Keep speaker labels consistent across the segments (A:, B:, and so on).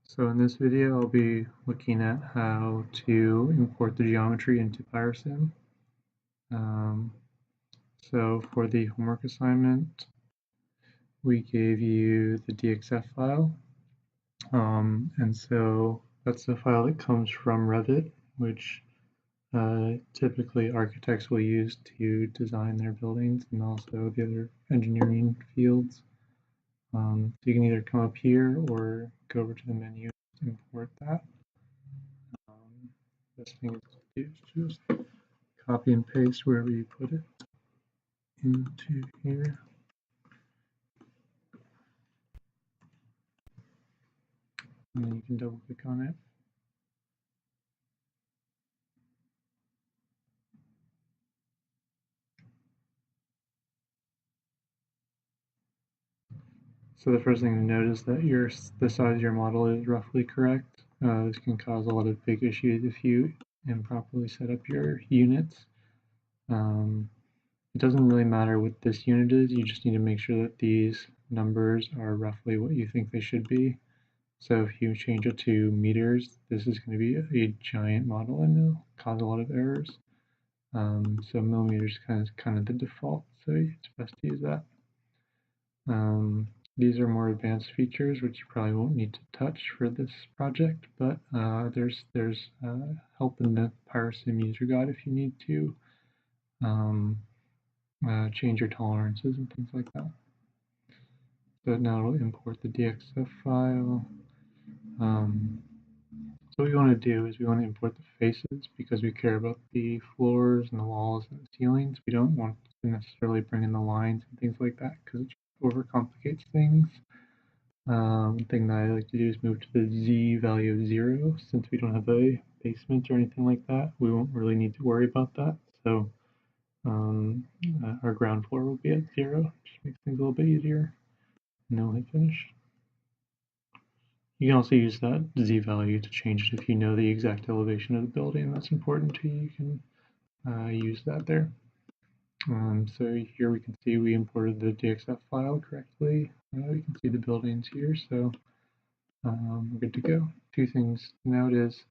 A: So in this video, I'll be looking at how to import the geometry into Pyrosim. Um, so for the homework assignment, we gave you the DXF file. And so that's the file that comes from Revit, which typically architects will use to design their buildings and also the other engineering fields. So you can either come up here or go over to the menu and import that. Best thing to do is just copy and paste wherever you put it into here. And then you can double click on it. So the first thing to note is that the size of your model is roughly correct. This can cause a lot of big issues if you improperly set up your units. It doesn't really matter what this unit is, you just need to make sure that these numbers are roughly what you think they should be. So if you change it to meters, this is going to be a giant model and it'll cause a lot of errors. So millimeters is kind of the default, so it's best to use that. These are more advanced features which you probably won't need to touch for this project, but there's help in the Pyrosim user guide if you need to change your tolerances and things like that. So now it'll import the DXF file. So what we want to do is we want to import the faces because we care about the floors and the walls and the ceilings. We don't want to necessarily bring in the lines and things like that because it overcomplicates things. One thing that I like to do is move to the Z value of 0. Since we don't have a basement or anything like that, we won't really need to worry about that. So our ground floor will be at 0, just makes things a little bit easier. And then we'll hit finish. You can also use that Z value to change it if you know the exact elevation of the building. That's important to you. You can use that there. So here we can see we imported the DXF file correctly. We can see the buildings here, so we're good to go. Two things to note is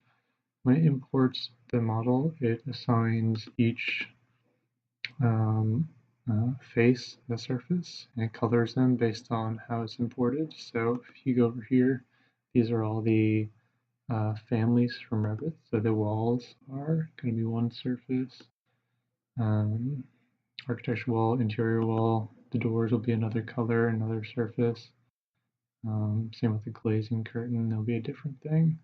A: when it imports the model, it assigns each face the surface and it colors them based on how it's imported. So if you go over here, these are all the families from Revit. So the walls are going to be one surface. Architecture wall, interior wall, the doors will be another color, another surface. Same with the glazing curtain, there'll be a different thing.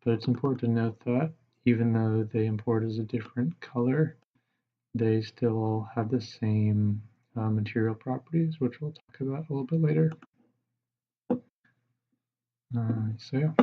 A: But it's important to note that even though they import as a different color, they still have the same material properties, which we'll talk about a little bit later. So yeah.